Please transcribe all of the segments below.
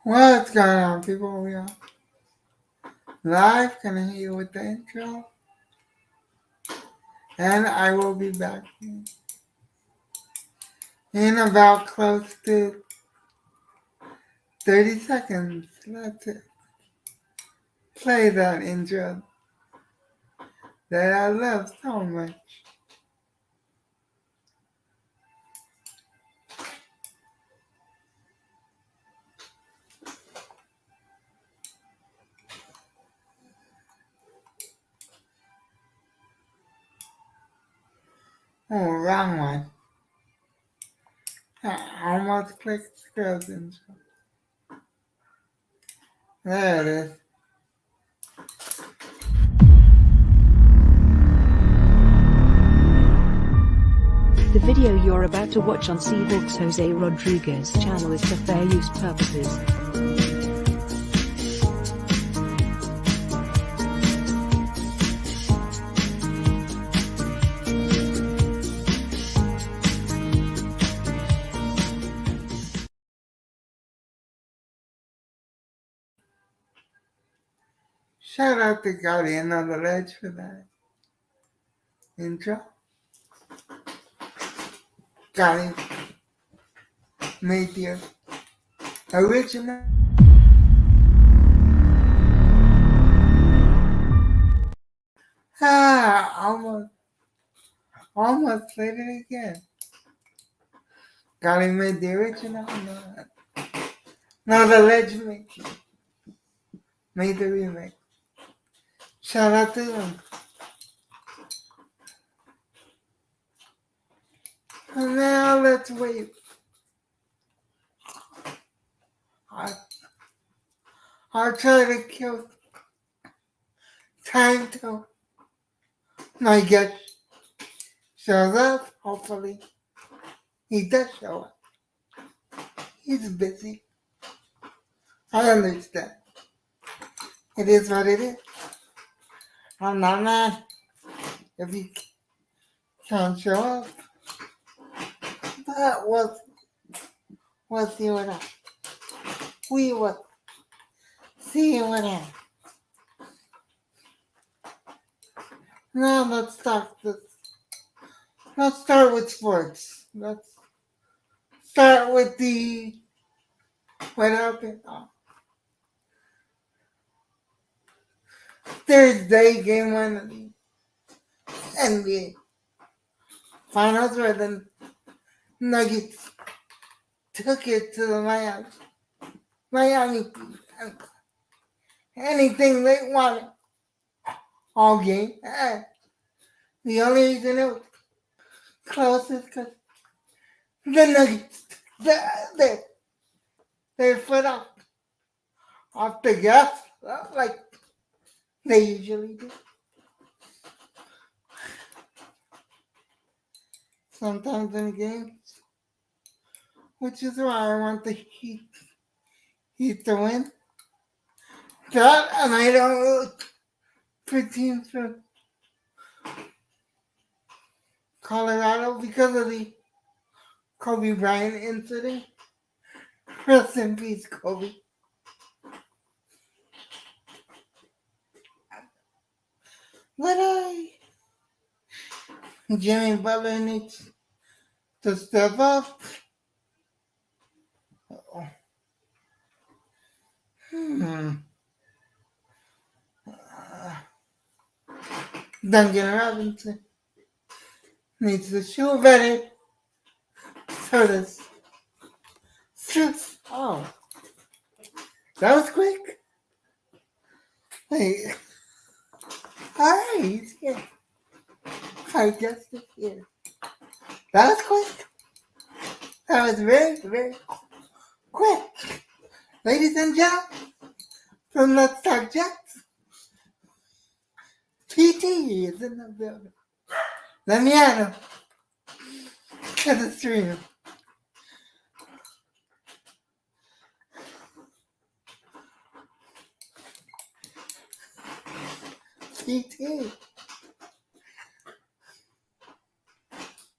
What's going on, people? We are live. Can I hear you with the intro? And I will be back in about close to 30 seconds. Let's play that intro that I love so much. Oh, wrong one. I almost clicked Scrubs intro. There it is. The video you're about to watch on Seahawks Jose Rodriguez channel is for fair use purposes. Shout out to Guardian on the Ledge for that intro. Guardian made the original. Almost played it again. Guardian made the original. No, the Ledge made the remake. Shout out to them. And now let's wait. I'll try to kill time till my guest shows up. Hopefully, he does show up. He's busy. I understand. It is what it is. I'm not mad if he can't show up. But we'll see what happens. We will see what happens. Now let's start with sports. Let's start with what happened Thursday, game 1 of the NBA Finals, where the Nuggets took it to the Miami. Anything they wanted all game. The only reason it was close is because the Nuggets, their foot off the gas, like they usually do. Sometimes in games, which is why I want the Heat to win. That, and I don't look for teams from Colorado because of the Kobe Bryant incident. Rest in peace, Kobe. But Jimmy Butler needs to step up. Duncan Robinson needs to shoot better. So this. Oh, that was quick. Wait. Alright, he's here. I guess he's here. That was quick. That was very, very quick. Ladies and gentlemen, from Let's Talk Jets, PT is in the building. Let me add him to the stream. PT.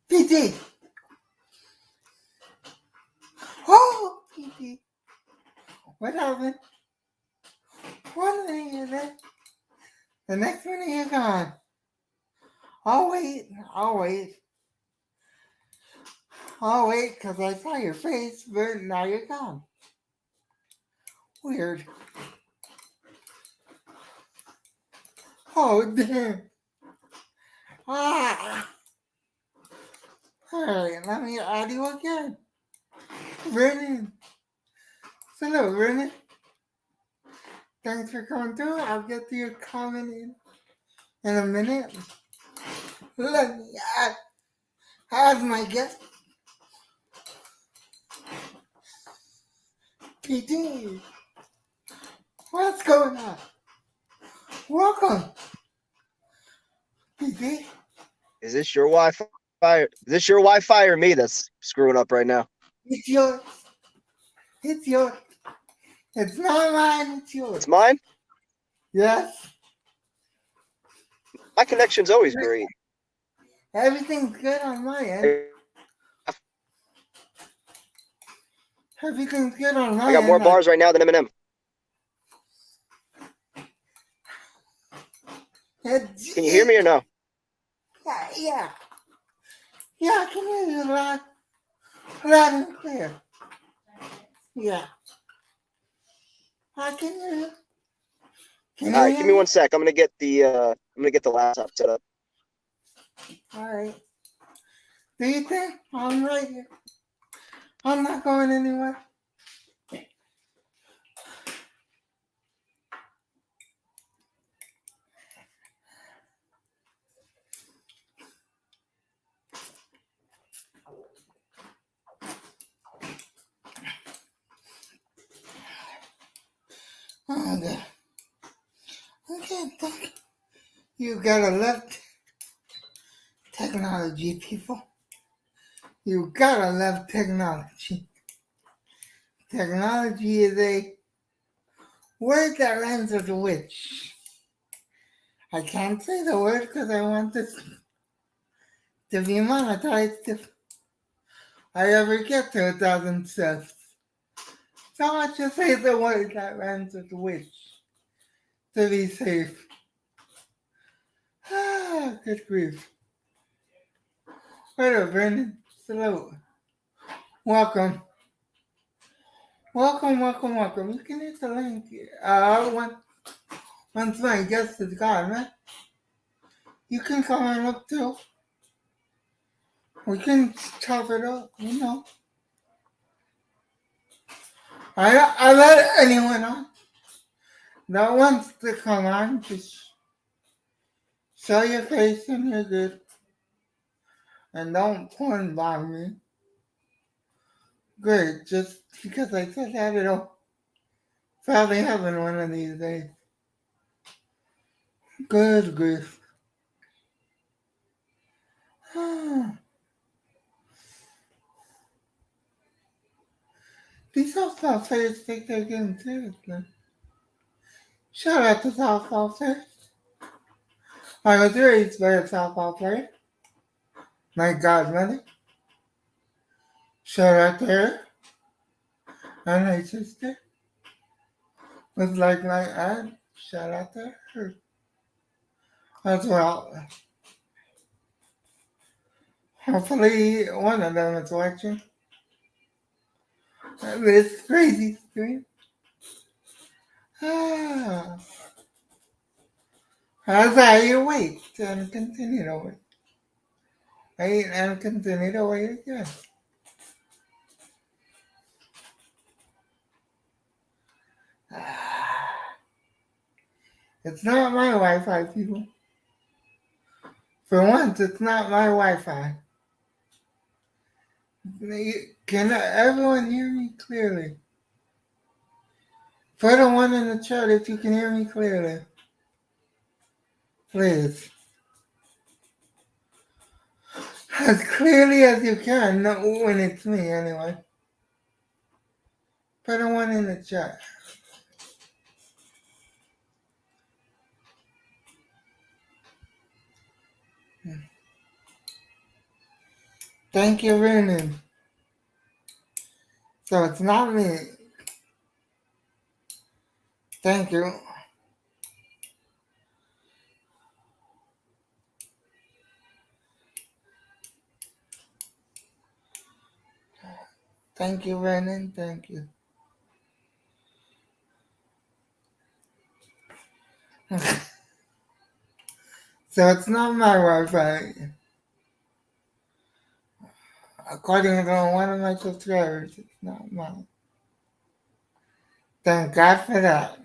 PT. Oh, PT. What happened? One minute you're there. The next minute you're gone. I'll wait. I'll wait. I'll wait because I saw your face, but now you're gone. Weird. Oh, damn. Ah. Alright, let me add you again. Vernon. Hello, Vernon. Thanks for coming through. I'll get to your comment in a minute. Let me add my guest. PT. What's going on? Welcome. PT. Is this your Wi-Fi? Is this your Wi-Fi or me that's screwing up right now? It's yours. It's yours. It's not mine, it's yours. It's mine? Yes. My connection's always great. Everything's good on my end. Everything's good on my end. I got more bars right now than Eminem. Can you hear me or no? Yeah. Yeah, I can hear you loud and clear. Yeah. I can hear you. All right, give me 1 sec. I'm gonna get the laptop set up. All right. Do you think I'm right here? I'm not going anywhere. Okay. Okay, you gotta love technology, people. You gotta love technology. Technology is a word that rhymes with witch. I can't say the word because I want this to be monetized if I ever get to 1,000 subs. So I'll just say the word that rhymes with witch to be safe. Ah, good grief. What up, Brendan? Hello. Welcome. Welcome. You can hit the link. Once my guest is gone, man. You can come on up too. We can chop it up, you know. I let anyone on that wants to come on, just show your face and you're good. And don't porn bomb me. Great, just because I said that, it'll probably happen one of these days. Good grief. These softball players take their game seriously. Shout out to softball players. I was raised by a softball player. My godmother. Shout out to her. And my sister was like my aunt. Shout out to her as well. Hopefully one of them is watching this crazy stream. As I wait and continue to wait. Wait and continue to wait again. It's not my Wi-Fi, people. For once, it's not my Wi-Fi. Can everyone hear me clearly? Put a 1 in the chat if you can hear me clearly. Please. As clearly as you can, not when it's me anyway. Put a 1 in the chat. Thank you, Vernon. So it's not me. Thank you. Thank you, Vernon. Thank you. So it's not my Wi-Fi. According to one of my subscribers, it's not mine. Thank God for that.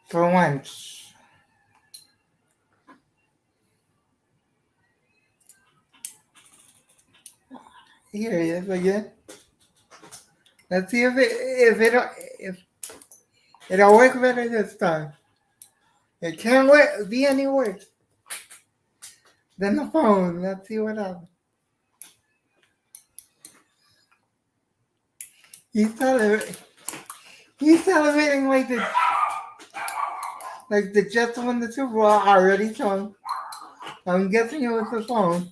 For once. Here he is again. Let's see if it'll work better this time. It can't be any worse than the phone. Let's see what happens. He's celebrating like the Jets won the Super Bowl already. So I'm guessing it was the phone.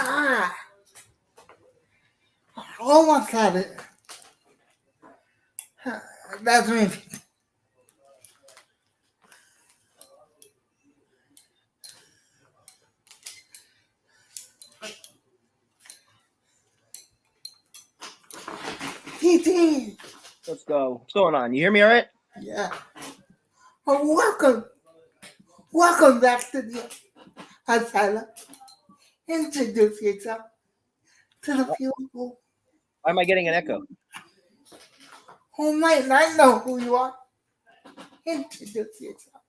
Ah, almost had it. That's me. PT. Let's go. What's going on? You hear me all right? Yeah. Welcome. Welcome back to the Asylum. Introduce yourself to the people Why am I getting an echo? who might not know who you are. Introduce yourself.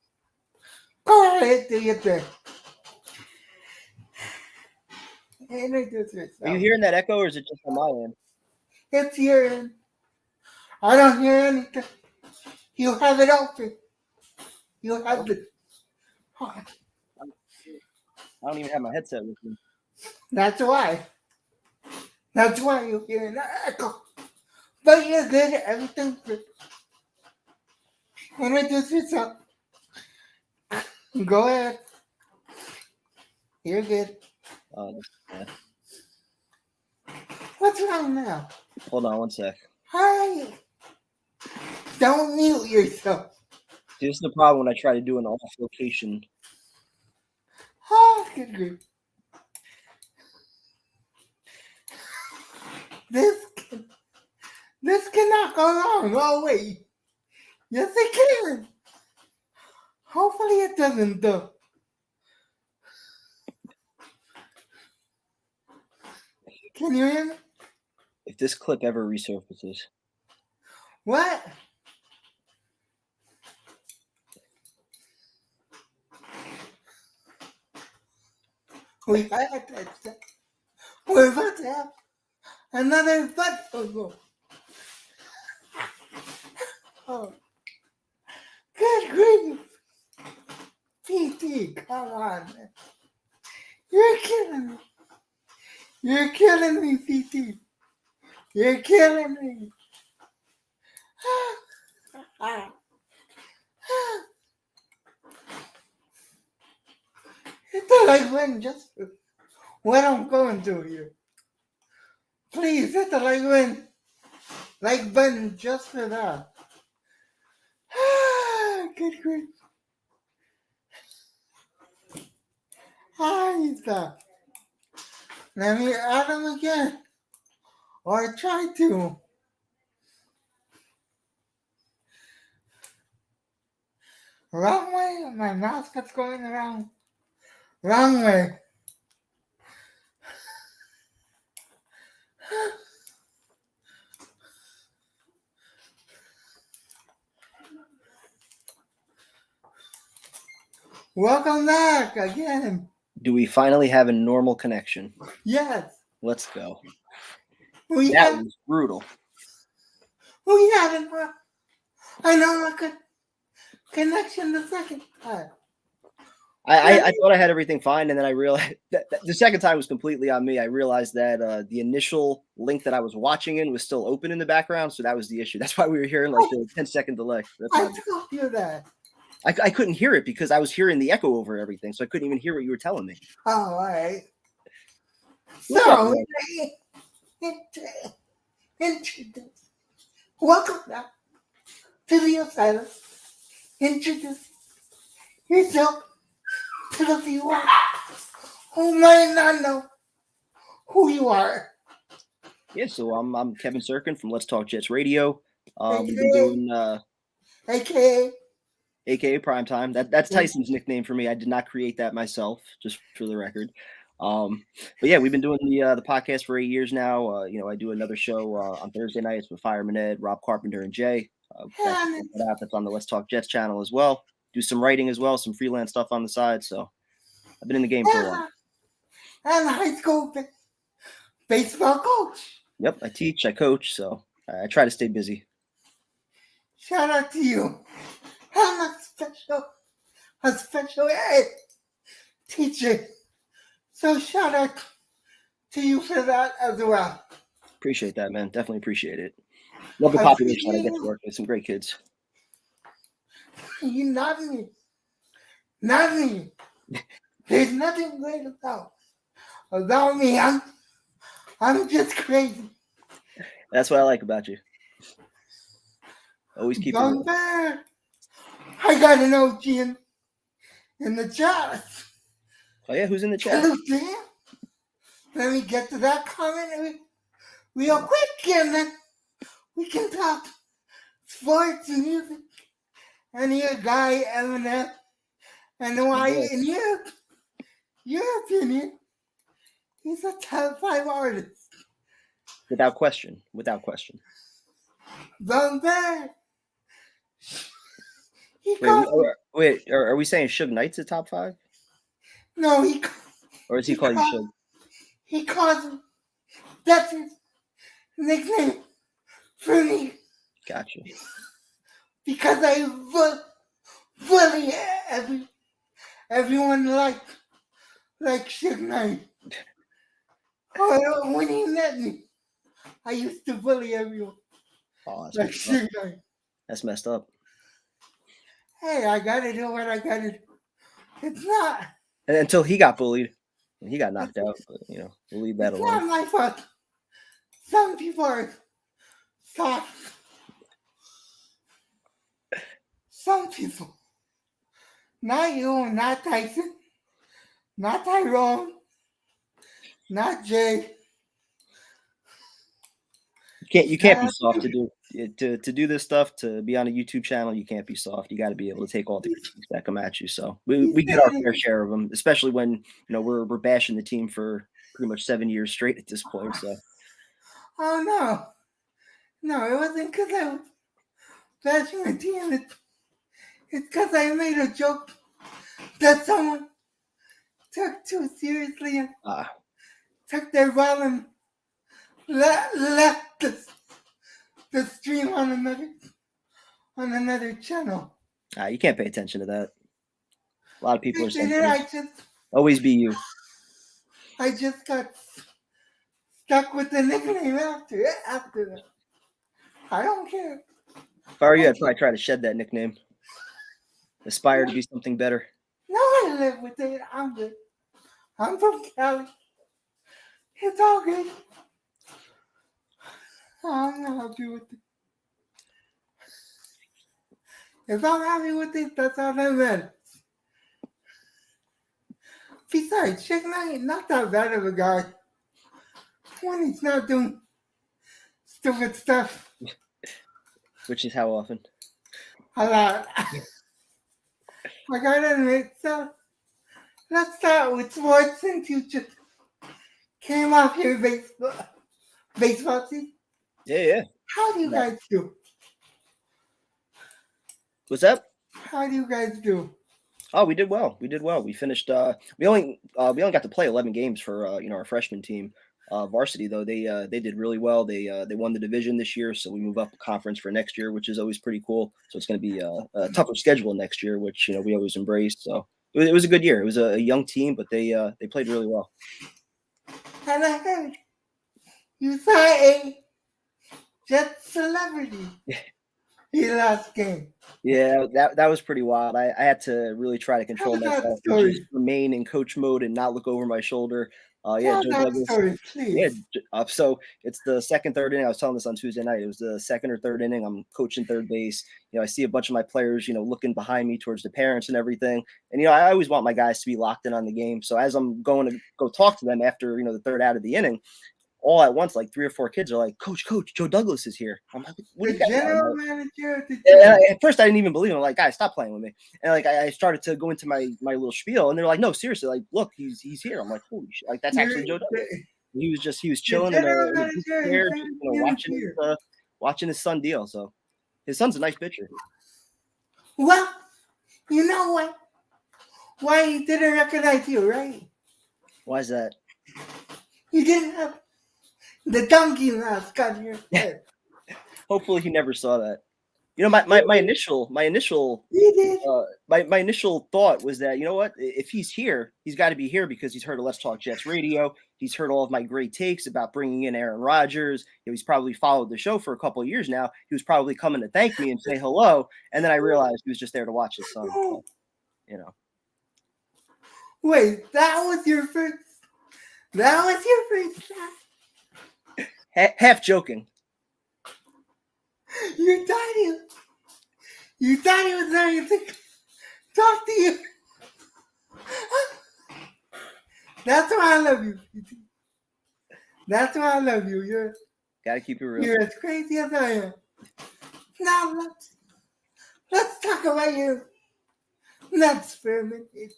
Go ahead, do your thing. Introduce yourself. Are you hearing that echo or is it just on my end? It's your end. I don't hear anything. You have it open. You have it. I don't even have my headset with me. That's why. That's why you hear an echo. But you're good at everything. Introduce yourself. Go ahead. You're good. Yeah. What's wrong now? Hold on one sec. Hi. Don't mute yourself. This is the problem when I try to do an off location. Oh, good grief. This cannot go wrong. Oh, wait. Yes, it can. Hopefully it doesn't, though. Can you hear me? If this clip ever resurfaces. What? We're about to have another butt puzzle. Oh, good grief. PT, come on, man. You're killing me. You're killing me, PT. You're killing me. It's like when just what I'm going through here. Please hit the like button just for that. Good grief. He's back. Let me add him again. Or try to. Wrong way? My mouse keeps going around. Wrong way. Welcome back again. Do we finally have a normal connection? Yes. Let's go. We That have was brutal. a good connection the second time. I thought I had everything fine, and then I realized that the second time was completely on me. I realized that the initial link that I was watching in was still open in the background, so that was the issue. That's why we were hearing like the 10-second delay. I told you that. I couldn't hear it because I was hearing the echo over everything, so I couldn't even hear what you were telling me. Oh, all right. So, introduce. Welcome back to the asylum. Introduce yourself to the viewer who might not know who you are. Yeah, so I'm Kevin Sirkin from Let's Talk Jets Radio. We've been AKA, doing AKA, AKA Primetime. That's Tyson's nickname for me. I did not create that myself, just for the record. But yeah, we've been doing the podcast for 8 years now. I do another show on Thursday nights with Fireman Ed, Rob Carpenter, and Jay. That's on the Let's Talk Jets channel as well. Do some writing as well, some freelance stuff on the side. So I've been in the game for a while. I'm a high school baseball coach. Yep, I teach, I coach, so I try to stay busy. Shout out to you. I'm a special ed teacher. So shout out to you for that as well. Appreciate that, man. Definitely appreciate it. Love the population that I get to work with. Some great kids. You not me. Not me. There's nothing great about me. I'm just crazy. That's what I like about you. Always keep it real. I got an OG in the chat. Oh yeah, who's in the chat? Hello, Dan. Let me get to that comment real quick, and then we can talk sports and music. And your guy Eminem, and why, in your opinion, he's a top 5 artist. Without question. Without question. Bumper. Wait, are we saying Suge Knight's a top 5? No, or is he calling you Suge? He calls him. That's his nickname for me. Gotcha. Because I bully everyone like Suge Knight. When he met me, I used to bully everyone. Oh, like Suge Knight. That's messed up. Hey, I gotta do what I gotta do. It's not. And until he got bullied, and he got knocked out, but we'll leave that alone. It's not my fault. Some people are soft. Some people. Not you, not Tyson, not Tyrone, not Jay. You can't be soft to do this stuff, to be on a YouTube channel. You can't be soft. You got to be able to take all the critiques that come at you. So we get our fair share of them, especially when we're bashing the team for pretty much 7 years straight at this point. So. Oh no, it wasn't because I was bashing the team. It's because I made a joke that someone took too seriously and took their ball and left the stream on another channel. You can't pay attention to that. A lot of people are saying, always be you. I just got stuck with the nickname after that. I don't care. If I were you, I'd probably try to shed that nickname. Aspire to be something better. No, I live with it. I'm good. I'm from Cali. It's all good. I'm not happy with it. If I'm happy with it, that's all that matters. Besides, Suge Knight, not that bad of a guy. When he's not doing stupid stuff. Which is how often? A lot. I gotta admit, so let's start with sports since you just came off your baseball season. Yeah. How do you guys do? What's up? How do you guys do? Oh, we did well. We finished. We only got to play 11 games for our freshman team. Varsity though, they did really well. They won the division this year, so we move up a conference for next year, which is always pretty cool. So it's going to be a tougher schedule next year, which we always embrace. So it was a good year. It was a young team, but they played really well. And I heard you saw a Jet celebrity. He lost game. Yeah, that was pretty wild. I had to really try to control Tell that myself and story. just remain in coach mode and not look over my shoulder. Yeah, Tell Joe that Douglas. story, Yeah, please. so it's the second, third inning. I was telling this on Tuesday night. It was the second or third inning. I'm coaching third base. I see a bunch of my players, looking behind me towards the parents and everything. And I always want my guys to be locked in on the game. So as I'm going to go talk to them after the third out of the inning, all at once, like 3 or 4 kids are like, Coach, Joe Douglas is here. I'm like, what do The you got? general manager of the Yeah, team. at first I didn't even believe him. I'm like, guys, stop playing with me. And like I started to go into my little spiel, and they're like, no, seriously, like, look, he's here. I'm like, holy shit, like that's actually Joe Douglas. He was chilling in general a big chair, manager just, is here. watching his son deal. So his son's a nice pitcher. Well, you know what? Why he didn't recognize you, right? Why is that? You didn't have the donkey mask on your head. Hopefully he never saw that. My initial You did. my initial thought was that, what, if he's here, he's got to be here because he's heard of Let's Talk Jets radio. He's heard all of my great takes about bringing in Aaron Rodgers. He's probably followed the show for a couple of years now. He was probably coming to thank me and say hello. And then I realized he was just there to watch his son. So, Wait, that was your first shot? Half joking. You thought he was going to talk to you. That's why I love you. That's why I love you. Gotta keep it real. You're as crazy as I am. Now let's talk about your nuts for a minute.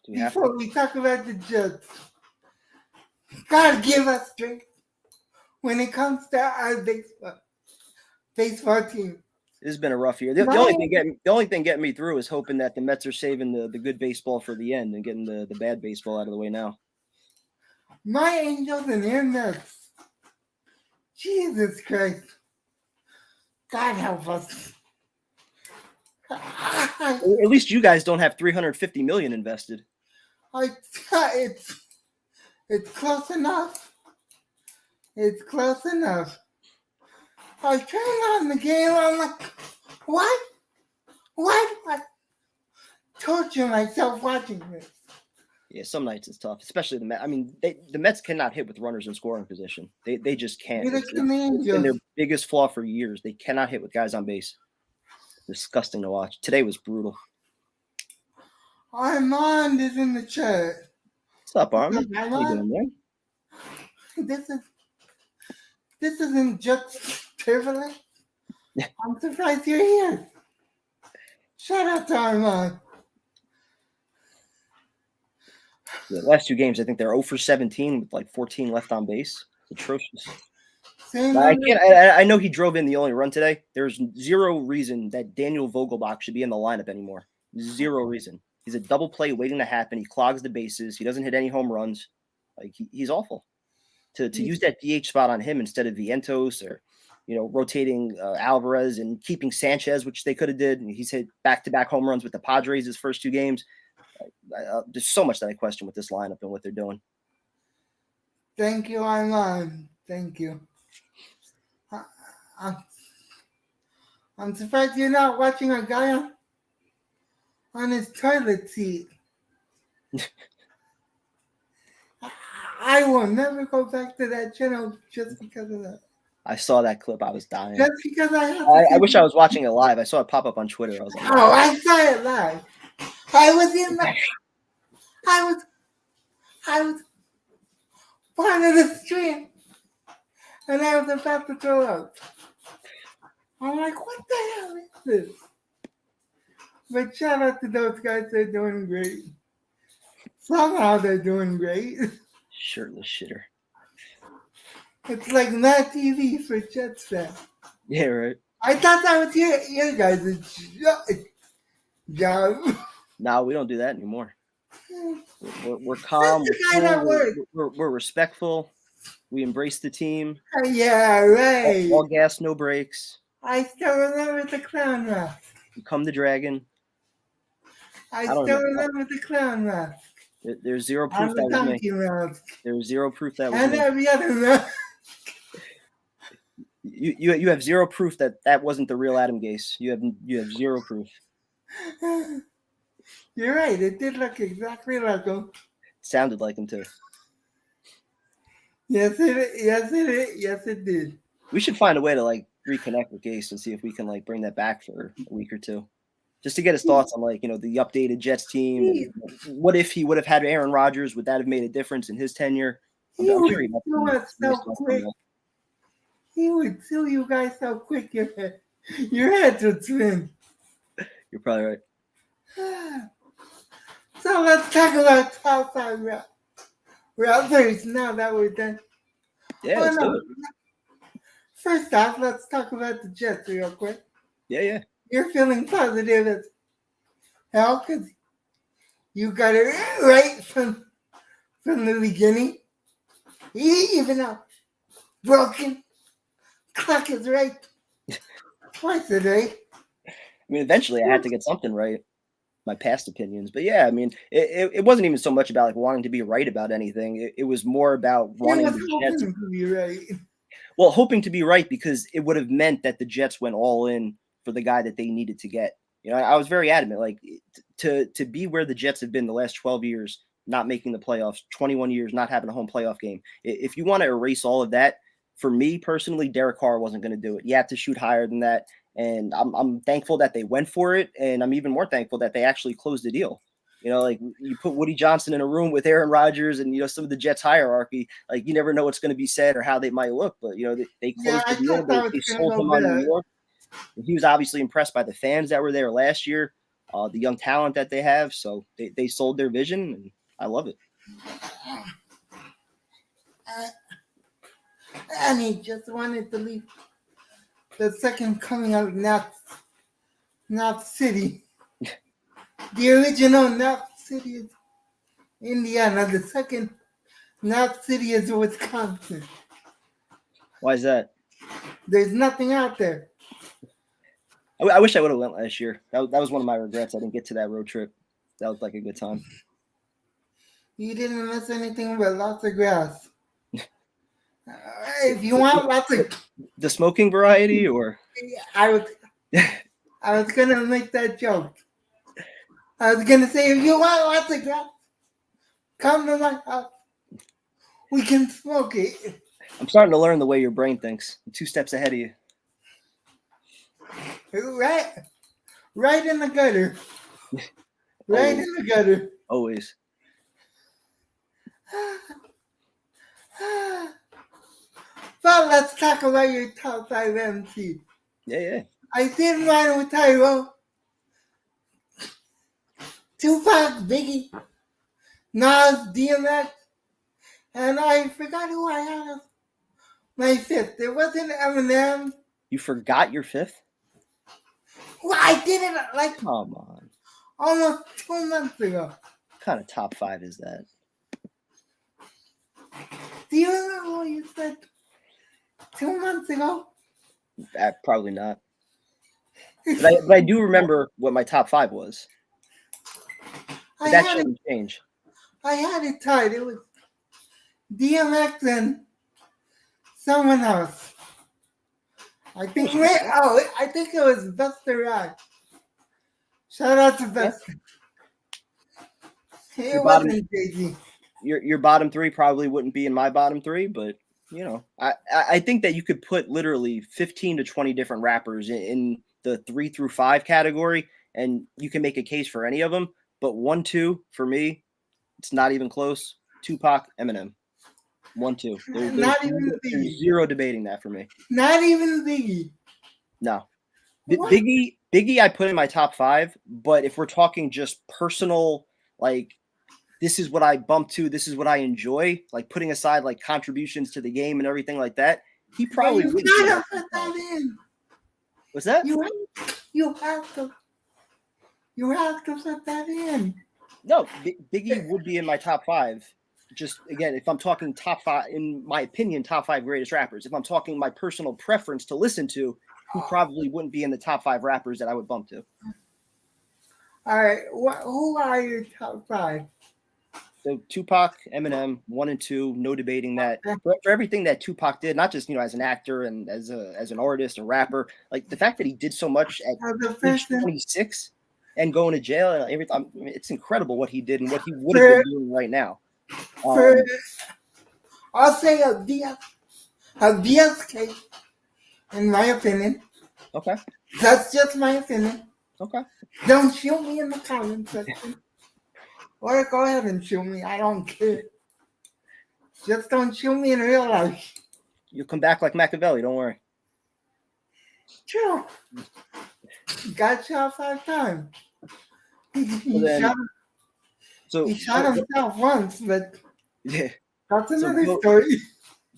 Before we talk about the Jets. God give us strength when it comes to our baseball team. This has been a rough year. The only thing getting me through is hoping that the Mets are saving the good baseball for the end and getting the bad baseball out of the way now. My Angels and their Mets. Jesus Christ. God help us. At least you guys don't have $350 million invested. It's close enough. It's close enough. I turned on the game. I'm like, what? Why do I torture myself watching this? Yeah, some nights it's tough, especially the Mets. I mean, the Mets cannot hit with runners in scoring position. They just can't. It's been their biggest flaw for years. They cannot hit with guys on base. Disgusting to watch. Today was brutal. Armand is in the chat. What's up, Armand? How you doing, man? This isn't just privilege. I'm surprised you're here. Shout out to Armand. The last 2 games, I think they're 0 for 17 with like 14 left on base. It's atrocious. I know he drove in the only run today. There's zero reason that Daniel Vogelbach should be in the lineup anymore. Zero reason. He's a double play waiting to happen. He clogs the bases. He doesn't hit any home runs. Like he's awful. To use that DH spot on him instead of Vientos or, rotating Alvarez and keeping Sanchez, which they could have did. He's hit back-to-back home runs with the Padres his first 2 games. There's so much that I question with this lineup and what they're doing. Thank you, Armand. Thank you. I'm surprised you're not watching a guy on his toilet seat. I will never go back to that channel just because of that. I saw that clip. I was dying. Just because I wish I was watching it live. I saw it pop up on Twitter. I was like, oh, I saw it live. I was part of the stream, and I was about to throw up. I'm like, what the hell is this? But shout out to those guys. They're doing great. Somehow they're doing great. Shirtless shitter. It's like Matt TV for Jets fans. Yeah, right. I thought that was your guys' job. No, we don't do that anymore. We're calm. We're respectful. We embrace the team. Yeah, right. All gas, no brakes. I still remember the clown mask. You come the dragon. I still remember the clown mask. There's zero proof that was me. Mask. There's zero proof that was and me. every other mask. You have zero proof that wasn't the real Adam Gase. You have zero proof. You're right. It did look exactly like him. Sounded like him too. Yes, it did. We should find a way to like reconnect with Gase and see if we can like bring that back for a week or two, just to get his thoughts on like the updated Jets team. And what if he would have had Aaron Rodgers? Would that have made a difference in his tenure? I'm sure he'd have You were so some quick. that. He would sue you guys so quick. Your head would swim. You're probably right. So let's talk about top five Raptors now that we're done. Yeah, let's do it. First off, let's talk about the Jets real quick. Yeah. You're feeling positive as hell because you got it right from the beginning. Even though broken clock is right twice a day. I mean, eventually I had to get something right. My past opinions, but yeah, I mean, it wasn't even so much about like wanting to be right about anything. It was more about wanting the Jets to be right. Well, hoping to be right because it would have meant that the Jets went all in for the guy that they needed to get. I was very adamant, like to be where the Jets have been the last 12 years, not making the playoffs, 21 years, not having a home playoff game. If you want to erase all of that, for me personally, Derek Carr wasn't going to do it. You have to shoot higher than that. And I'm thankful that they went for it. And I'm even more thankful that they actually closed the deal. Like you put Woody Johnson in a room with Aaron Rodgers and, some of the Jets hierarchy, like you never know what's going to be said or how they might look. But, they closed the deal. They sold him on New York. And he was obviously impressed by the fans that were there last year, the young talent that they have. So they sold their vision and I love it. And he just wanted to leave the second coming of Knox City. The original Knox City is Indiana. The second Knox City is Wisconsin. Why is that? There's nothing out there. I wish I would have went last year. That was one of my regrets. I didn't get to that road trip. That was like a good time. You didn't miss anything but lots of grass. If you want lots of the smoking variety, or I was gonna make that joke. I was gonna say, if you want lots of grass, come to my house. We can smoke it. I'm starting to learn the way your brain thinks. I'm 2 steps ahead of you. Right in the gutter. Right in the gutter. Always. So let's talk about your top 5 MC. Yeah. I did mine with Tyrone, Tupac, Biggie, Nas, DMX, and I forgot who I had as my 5th. It wasn't Eminem. You forgot your 5th? Well, I did it like come on, almost 2 months ago. What kind of top 5 is that? Do you remember what you said 2 months ago? Probably not. But I do remember what my top 5 was. That shouldn't change. I had it tied. It was DMX and someone else. I think it was Buster Rhymes. Shout out to Buster. It wasn't Jay-Z. Your bottom 3 probably wouldn't be in my bottom 3, but I think that you could put literally 15 to 20 different rappers in the 3 through 5 category, and you can make a case for any of them. But 1, 2 for me, it's not even close. Tupac, Eminem, 1, 2. There's zero debating that for me. Not even Biggie. No, Biggie, I put in my top 5. But if we're talking just personal, like this is what I bump to, this is what I enjoy, like putting aside like contributions to the game and everything like that, he probably would. You gotta put that in. What's that? You have to put that in. No, Biggie would be in my top 5. Just again, if I'm talking top 5, in my opinion, top 5 greatest rappers. If I'm talking my personal preference to listen to, he probably wouldn't be in the top 5 rappers that I would bump to. All right, who are your top 5? So Tupac, Eminem, 1 and 2, no debating that. For everything that Tupac did, not just as an actor and as an artist, a rapper, like the fact that he did so much at The age person 26 and going to jail and everything. I mean, it's incredible what he did and what he would have for, been doing right now. for I'll say a Diaz case, in my opinion. Okay. That's just my opinion. Okay. Don't shoot me in the comment section. Or go ahead and shoot me. I don't care. Just don't shoot me in real life. You'll come back like Machiavelli. Don't worry. True. Got shot 5 times. He shot himself once, but yeah. that's another story.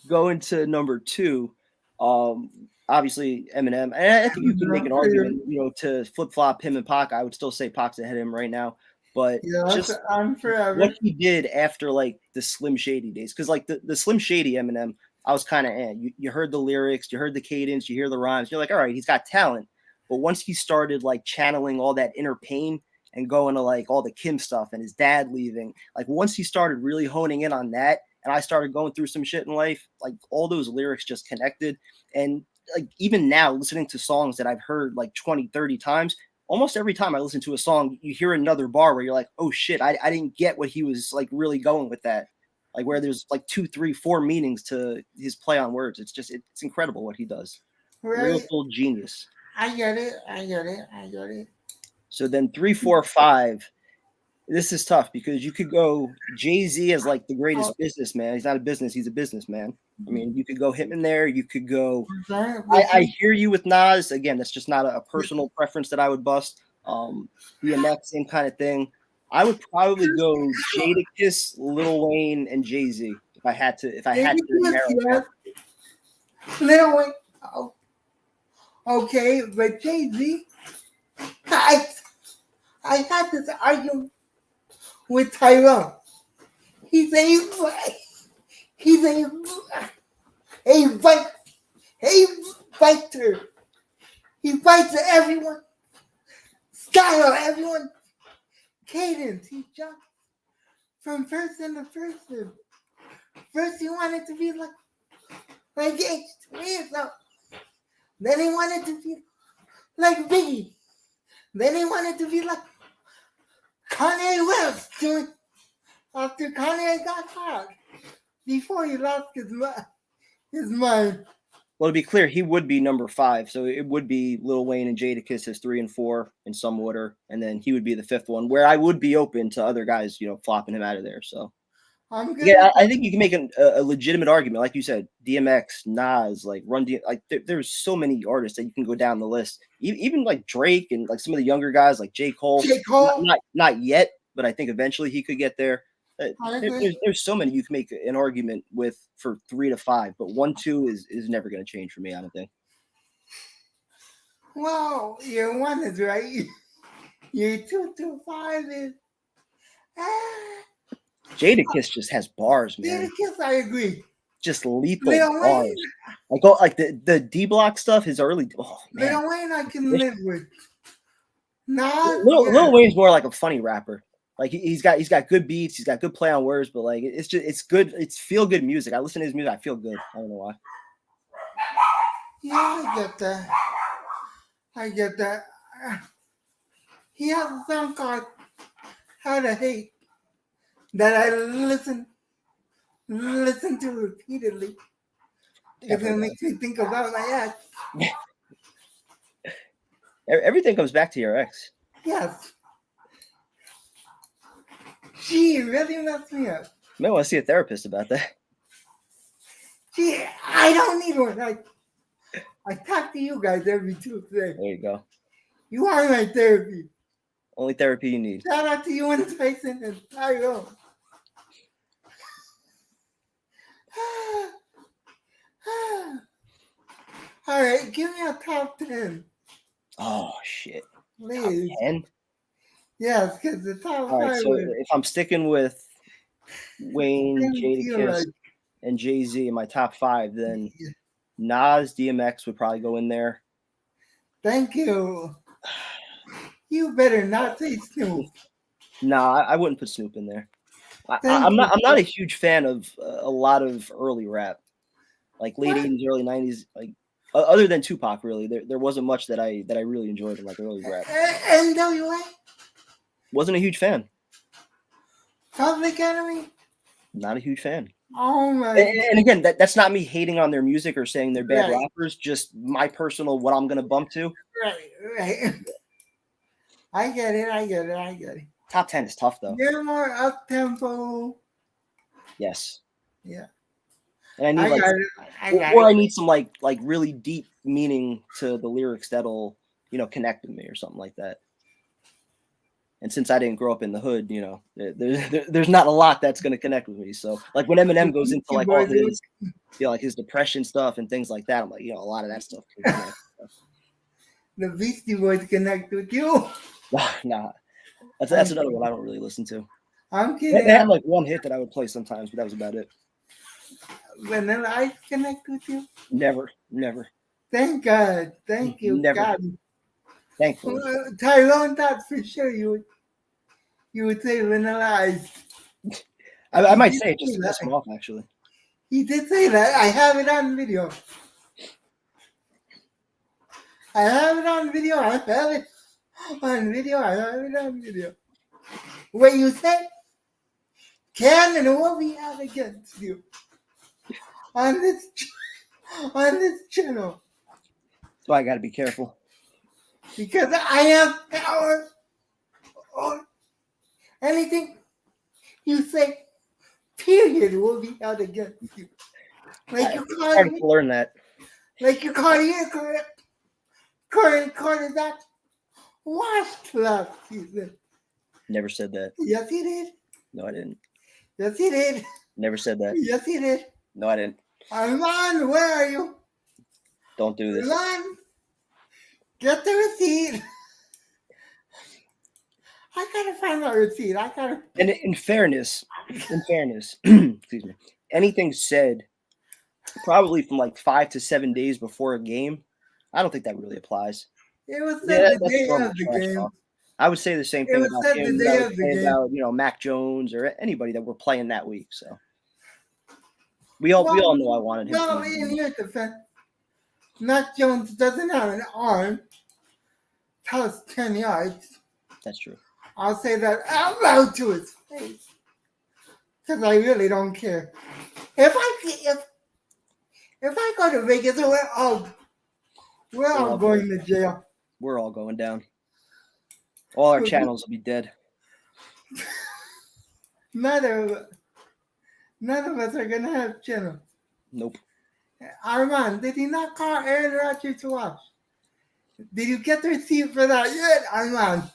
Going to number 2, obviously Eminem, and I think you can make an argument, to flip flop him and Pac. I would still say Pac's ahead of him right now, but just what he did after like the Slim Shady days, because like the Slim Shady Eminem, I was kind of you heard the lyrics, you heard the cadence, you hear the rhymes, you're like, all right, he's got talent, but once he started like channeling all that inner pain and going to like all the Kim stuff and his dad leaving, like once he started really honing in on that. And I started going through some shit in life, like all those lyrics just connected. And like even now, listening to songs that I've heard like 20, 30 times, almost every time I listen to a song, you hear another bar where you're like, oh shit, I didn't get what he was like really going with that. Like where there's like 2, 3, 4 meanings to his play on words. It's just, it's incredible what he does. Real full genius. I get it. So then 3, 4, 5. This is tough because you could go Jay-Z as like the greatest businessman. He's not a business, he's a businessman. I mean, you could go him in there. You could go. I hear you with Nas. Again, that's just not a personal preference that I would bust. DMX, same kind of thing. I would probably go Jadakiss, Lil Wayne, and Jay-Z if I had to. If I had to narrow. Lil Wayne. Oh, okay, but Jay-Z. I had this argument with Tyrone. He's a fighter. He fights everyone. Style, everyone. Cadence. He jumps from person to person. First he wanted to be like H3 or something. Then he wanted to be like Biggie. Then he wanted to be like Kanye West after Kanye got hot, before he lost his mind. Well, to be clear, he would be number 5, so it would be Lil Wayne and Jadakiss as 3 and 4 in some order, and then he would be the 5th one. Where I would be open to other guys, flopping him out of there. So, yeah, I think you can make a legitimate argument, like you said, DMX, Nas, like Run D. Like there's so many artists that you can go down the list. Even like Drake and like some of the younger guys, like J. Cole. Not yet, but I think eventually he could get there. There's so many you can make an argument with for 3 to 5, but 1, 2 is never going to change for me. I don't think. Well, your 1 is right. Your 2 to 5 is. Jadakiss just has bars, man. Jadakiss, I agree. Just lethal bars. Like the D Block stuff, his early. Oh man, Lil Wayne I can live with. Lil Wayne's more like a funny rapper. Like he's got good beats, he's got good play on words, but like it's good. It's feel good music. I listen to his music, I feel good. I don't know why. Yeah, I get that. He has a song called "How to Hate" that I listen to repeatedly because it makes me think about my ex. Everything comes back to your ex. Yes. She really messed me up. You might want to see a therapist about that. I don't need one. I talk to you guys every Tuesday. There you go. You are my therapy. Only therapy you need. Shout out to you and Tyson and Tyrone. All right, give me a top 10. Oh shit. Please. Top 10? Yes, because the top 5. All right, so if I'm sticking with Wayne, Jadakiss, and Jay-Z in my top 5, then Nas, DMX would probably go in there. Thank you. You better not say Snoop. Nah, I wouldn't put Snoop in there. Thank I'm you. not a huge fan of a lot of early rap, like late What? 80s, early 90s. Like other than Tupac, really, there wasn't much that I really enjoyed in like early rap. NWA? Wasn't a huge fan. Public Enemy? Not a huge fan. Oh my And again, that's not me hating on their music or saying they're bad Right. rappers. Just my personal what I'm gonna bump to. right. I get it. Top 10 is tough though. You're more up tempo. Yes, Yeah. and I need I like, got it. I got or I it. need some like really deep meaning to the lyrics that'll connect with me or something like that. And since I didn't grow up in the hood, there's not a lot that's gonna connect with me. So like when Eminem goes into like all his like his depression stuff and things like that, I'm like, a lot of that stuff can connect. The Beastie Boys connect with you. Nah, that's another one I don't really listen to. I'm They kidding. had like one hit that I would play sometimes, but that was about it. Vanilla Ice connect with you. Never. Thank God. Thank you, Never. God. Thankfully. Tyrone thought for sure you would say Vanilla Ice. I might say it just to piss him off, actually. He did say that. I have it on video. I have it on video. What you say can and will be out against you on this channel So I got to be careful. because I have power on anything you say. Period will be out against you. Like you Hard to learn that. Like you call your current quarterback washed last season. Never said that. Yes, he did. No, I didn't. Yes, he did. Never said that. Yes, he did. No, I didn't. Armand, where are you? Don't do this. Armand, get the receipt. I gotta find my receipt. And in fairness, excuse me, anything said probably from like 5 to 7 days before a game, I don't think that really applies. It was said the day normal of the trash game. talk. I would say the same It thing was about said him. the day of the game. About Mac Jones or anybody that we're playing that week. So we all know I wanted him. Well, to in your defense, Mac Jones doesn't have an arm past 10 yards. That's true. I'll say that out loud to his face because I really don't care. If I go to Vegas, we're all going to jail. We're all going down. All our channels will be dead. None of us are gonna have channels. Nope. Armand, did he not call Aaron Rodgers to watch? Did you get the receipt for that yet, Armand?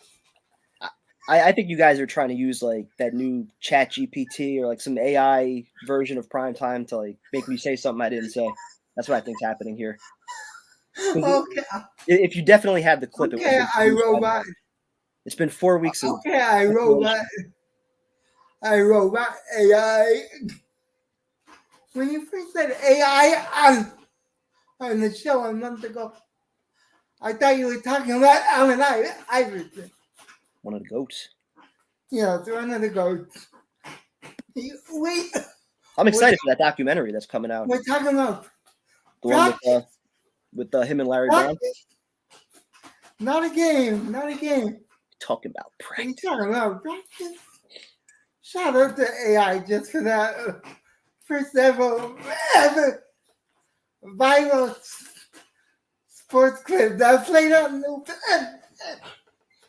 I think you guys are trying to use like that new Chat GPT or like some AI version of Primetime to like make me say something I didn't say. That's what I think's happening here. Okay. If you definitely had the clip, Okay, iRobot. It's been 4 weeks. Okay, iRobot AI. When you first said AI on the show a month ago, I thought you were talking about Allen Iverson. One of the goats. Yeah, it's one of the goats. Wait. I'm excited for that documentary that's coming out. We're talking about The one with him and Larry Brown. Not a game. Talking about What are practice. you talking about practice? Shout out to AI just for that first ever viral sports clip that played on loop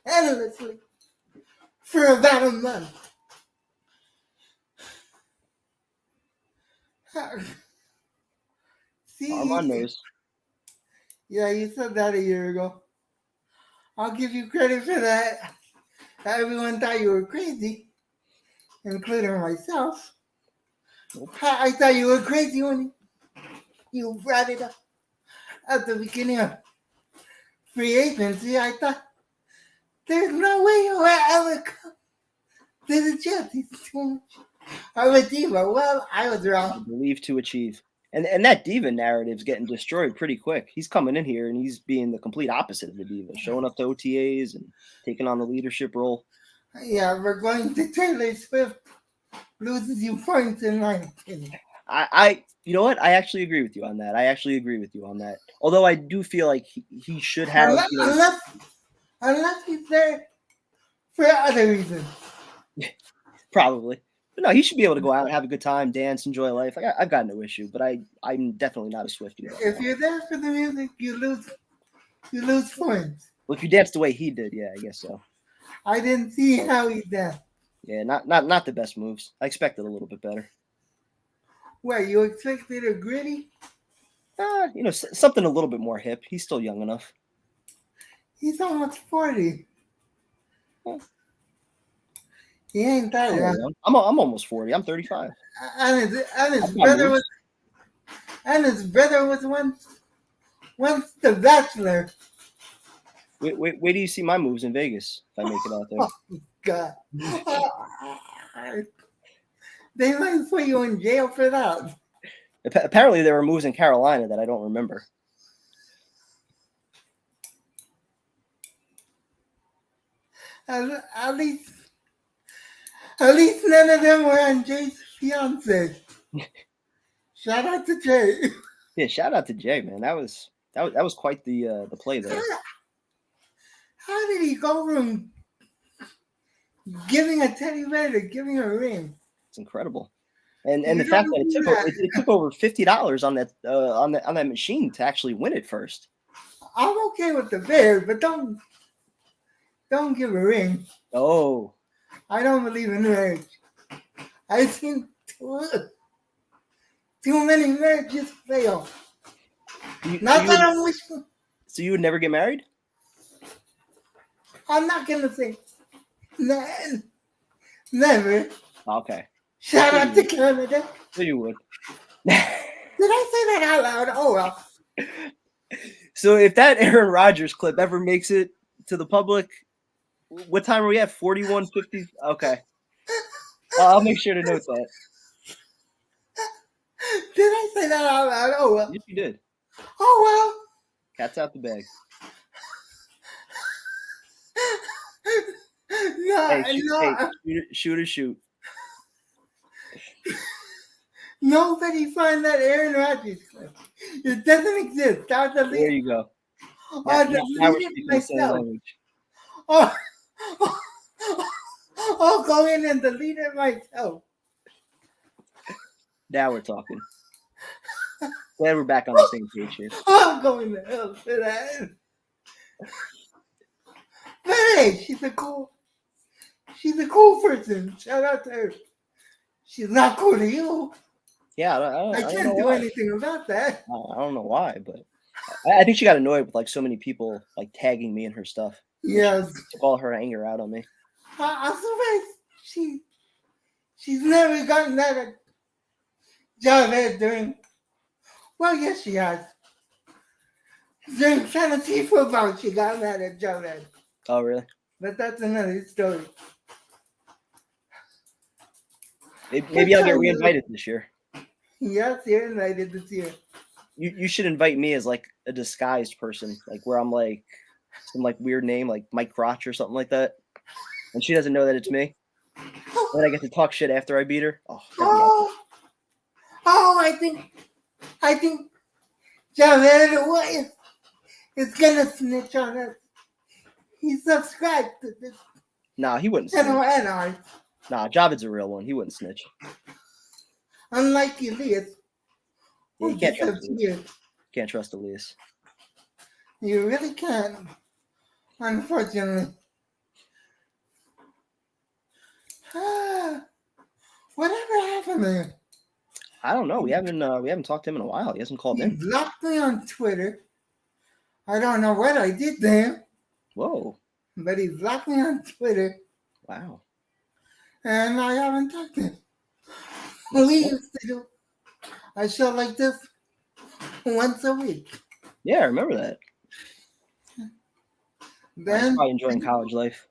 endlessly for about a month. See, Armand knows. Yeah, you said that a year ago. I'll give you credit for that. Everyone thought you were crazy, including myself. I thought you were crazy when you brought it up at the beginning of free agency. I thought there's no way you'll ever come to the Chelsea team of a diva. Well, I was wrong. Believe to achieve. And that diva narrative's getting destroyed pretty quick. He's coming in here and he's being the complete opposite of the diva, showing up to OTAs and taking on the leadership role. Yeah, we're going to Taylor Swift loses you points in my opinion. You know what? I actually agree with you on that. Although I do feel like he should have, Unless he's there for other reasons. probably. But no, he should be able to go out and have a good time, dance, enjoy life. I've got no issue, but I'm definitely not a Swiftie. If you're there for the music, you lose points. Well, if you dance the way he did, yeah, I guess so. I didn't see how he danced. Yeah, not the best moves. I expected a little bit better. What, you expected a gritty? Something a little bit more hip. He's still young enough. He's almost 40. Yeah. He ain't that young. I'm almost 40. I'm 35. And his brother was once the Bachelor. Wait till you see my moves in Vegas if I make it out there. God. They might put you in jail for that. Apparently, there were moves in Carolina that I don't remember. At least none of them were on Jay's fiance. Shout out to Jay. Yeah, shout out to Jay, man. That was quite the play there. How did he go from giving a teddy bear to giving a ring? It's incredible. And the fact that it took over $50 on that machine to actually win it first. I'm okay with the bear, but don't give a ring. Oh. I don't believe in marriage. I've seen too many marriages fail. I'm wishing. So you would never get married? I'm not gonna say never. Okay. Shout out to Canada. So you would. Did I say that out loud? Oh well. So if that Aaron Rodgers clip ever makes it to the public, what time are we at? 41:50. Okay. I'll make sure to note that. Did I say that out loud? Oh well. Yes, you did. Oh well. Cat's out the bag. Shoot or shoot. Nobody find that Aaron Rodgers clip. It doesn't exist. There you go. Now we're speaking the same language. I'll go in and delete it myself. Now we're talking. Glad we're back on the same page here. I'm going to hell for that. But hey, she's a cool person. Shout out to her. She's not cool to you. Yeah, I can't do anything about that. I don't know why, but I think she got annoyed with like so many people like tagging me in her stuff. Yes. She took all her anger out on me. I'm surprised she's never gotten that job during. Well, yes, she has. During fantasy football, she got mad at Javed. Oh, really? But that's another story. Maybe I'll get reinvited this year. Yes, you're invited this year. You should invite me as like a disguised person, like where I'm like some like weird name, like Mike Crotch or something like that, and she doesn't know that it's me. And I get to talk shit after I beat her. I think Javed is gonna snitch on us. He subscribed to this. Nah, he wouldn't snitch. Nah, Javid's a real one. He wouldn't snitch. Unlike Elias. Yeah, you can't trust Elias. Can't trust Elias. You really can't. Unfortunately. Whatever happened to him? I don't know. We haven't talked to him in a while. He hasn't called in. He blocked me on Twitter. I don't know what I did to him. Whoa. But he blocked me on Twitter. Wow. And I haven't talked to him. We used to do a show like this once a week. Yeah, I remember that. Then I was probably enjoying college life.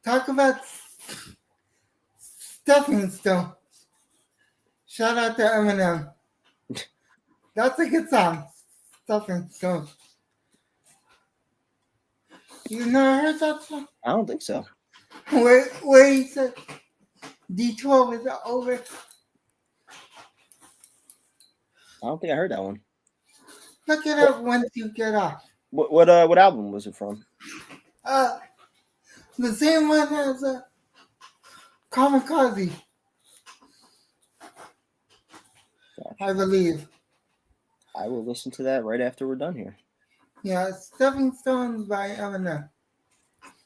Talk about stuffing stone. Shout out to Eminem. That's a good song. Stuffing stone. You never heard that song? I don't think so. where he said D12 is over. I don't think I heard that one. Look it up once you get off. What album was it from? The same one as Kamikaze, I believe. I will listen to that right after we're done here. Yeah, Stepping Stones by Eminem.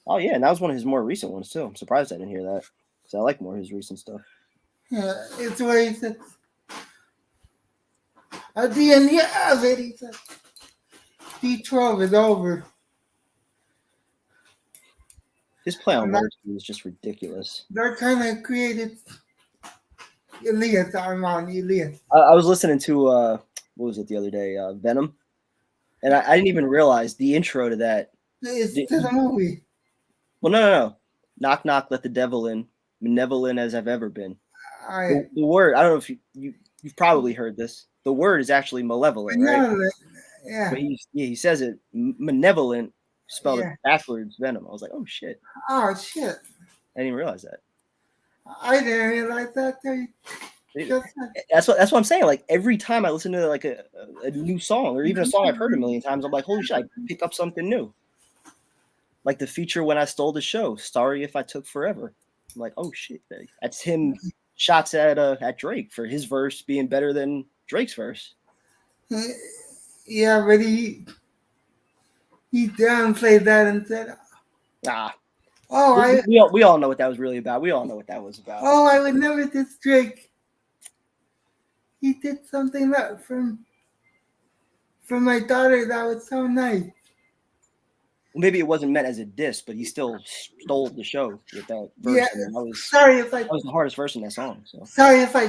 Oh yeah, and that was one of his more recent ones too. I'm surprised I didn't hear that because I like more of his recent stuff. Yeah, it's where he says, at the end of it, he says, D12 is over. His play on words is just ridiculous. They're kind of created Elias, Armand Elias. I was listening to what was it the other day? Venom, and I didn't even realize the intro to that. It's to the movie. Well, no. Knock knock, let the devil in. Benevolent as I've ever been. The word, I don't know if you've probably heard this. The word is actually malevolent, right? Yeah. But he says it malevolent, spelled it backwards. Venom. I was like, oh shit. Oh shit. I didn't even realize that. I didn't realize that too. That's what I'm saying. Like every time I listen to like a new song or even a song I've heard a million times, I'm like, holy shit, I pick up something new. Like the feature When I Stole the Show, Sorry If I Took Forever. I'm like, oh shit, that's him shots at Drake for his verse being better than Drake's verse. Yeah, but he downplayed that and said, we all know what that was really about. We all know what that was about. Oh, I would never diss Drake. He did something that from my daughter that was so nice. Maybe it wasn't meant as a diss, but he still stole the show with that verse. Yeah, that was the hardest verse in that song. So sorry if I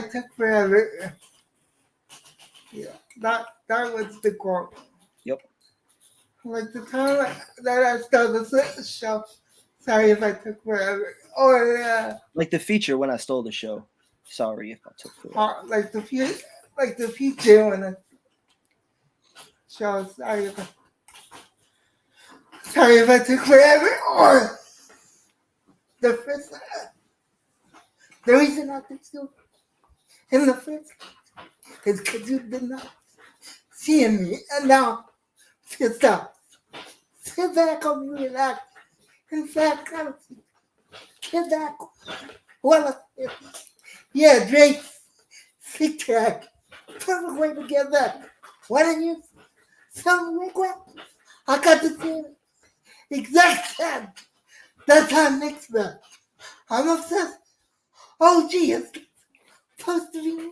took forever. Yeah, that was the quote. Yep. Like the time that I started the show. Sorry if I took forever. Or like the feature When I Stole the Show. Sorry if I took forever. Like the feature when I show. Sorry if I took forever. Or the reason I took so in the first is because you did not see me, and now sit down, sit back, and relax. In fact, sit back. Well, yeah, Drake, sick track. Perfect way to get that. Why didn't you sound regret? I got the same exact time. That's how next man. I'm obsessed. Oh, gee, it's supposed to be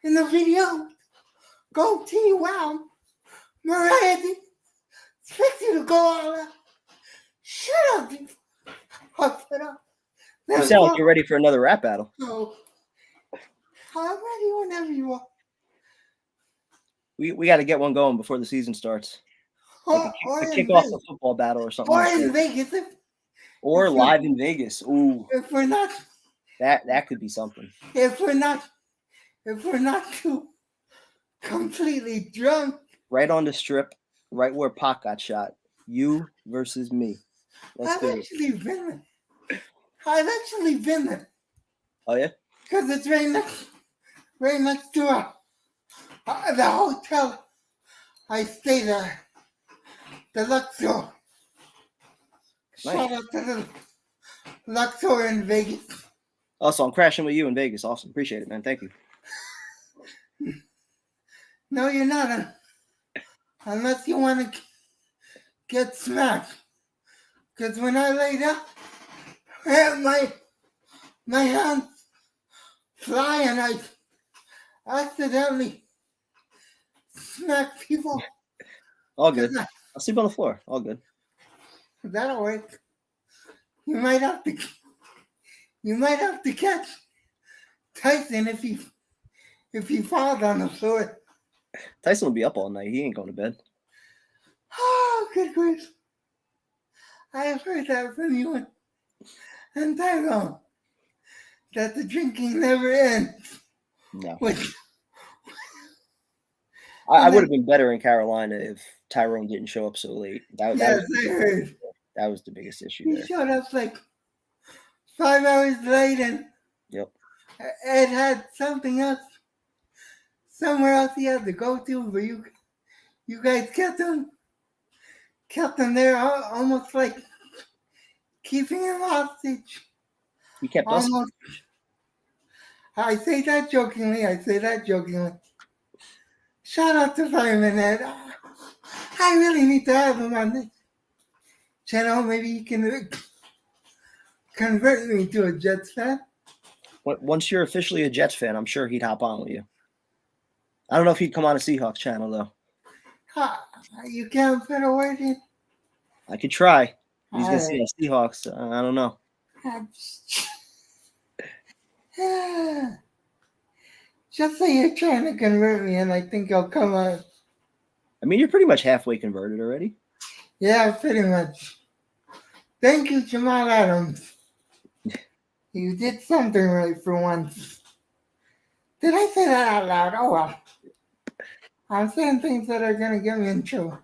in the video. Go T, wow. Mariah expect you to go all out. Shut up, dude. You sound like you're ready for another rap battle. No. I'm ready whenever you are. We got to get one going before the season starts. Like to kick off the football battle or something. Or in Vegas. Or live in Vegas. Ooh. If we're not. That could be something. If we're not too completely drunk. Right on the strip, right where Pac got shot. You versus me. I've actually been there. Oh yeah? Because it's right next to the hotel. I stay there. The Luxor. Nice. Shout out to the Luxor in Vegas. Also, I'm crashing with you in Vegas. Awesome. Appreciate it, man. Thank you. No, you're not. Unless you want to get smacked. Because when I lay down, I have my hands fly and I accidentally smack people. All good. I'll sleep on the floor. All good. That'll work. You might have to catch Tyson if he falls on the floor. Tyson will be up all night. He ain't going to bed. Oh, good grief. I have heard that from you and Tyrone. That the drinking never ends. No. I would have been better in Carolina if Tyrone didn't show up so late. Yes, I heard. That was the biggest issue He there. showed up like 5 hours late, and Yep. Ed had something else, somewhere else he had to go to, but you guys kept him there, almost like keeping him hostage. He kept us. Almost. I say that jokingly. Shout out to Fireman Ed. I really need to have him on this channel. Maybe he can convert me to a Jets fan. Once you're officially a Jets fan, I'm sure he'd hop on with you. I don't know if he'd come on a Seahawks channel though. You can't put a word in. I could try. He's gonna Alright. see us Seahawks. I don't know. Just say you're trying to convert me, and I think I'll come on. I mean, you're pretty much halfway converted already. Yeah, pretty much. Thank you, Jamal Adams. You did something right for once. Did I say that out loud? Oh well. I'm saying things that are gonna get me in trouble.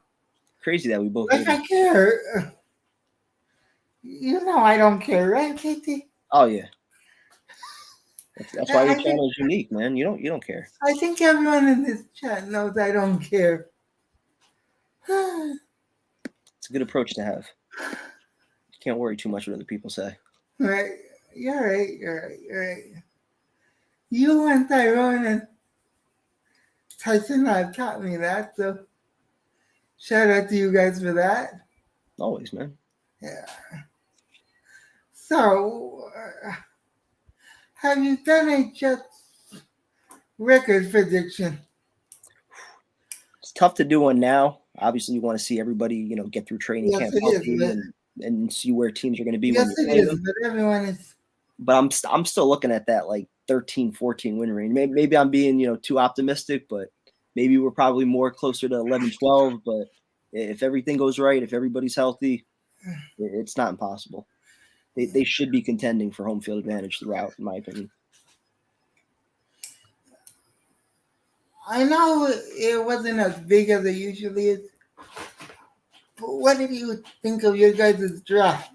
Crazy that we both. Like I care. You know I don't care, right, KT? Oh yeah. That's why your channel is unique, man. You don't care. I think everyone in this chat knows I don't care. It's a good approach to have. You can't worry too much what other people say. Right. You're right. You and Tyrone and Tyson have taught me that, so shout out to you guys for that. Always, man. Yeah. So, have you done a Jets record prediction? It's tough to do one now. Obviously, you want to see everybody, get through training Yes, camp it is, healthy but- and see where teams are going to be Yes, when you it play is, them. but everyone is. But I'm still looking at that like 13, 14 win range. Maybe I'm being too optimistic, but maybe we're probably more closer to 11, 12. But if everything goes right, if everybody's healthy, it's not impossible. They should be contending for home field advantage throughout, in my opinion. I know it wasn't as big as it usually is, but what did you think of your guys' draft?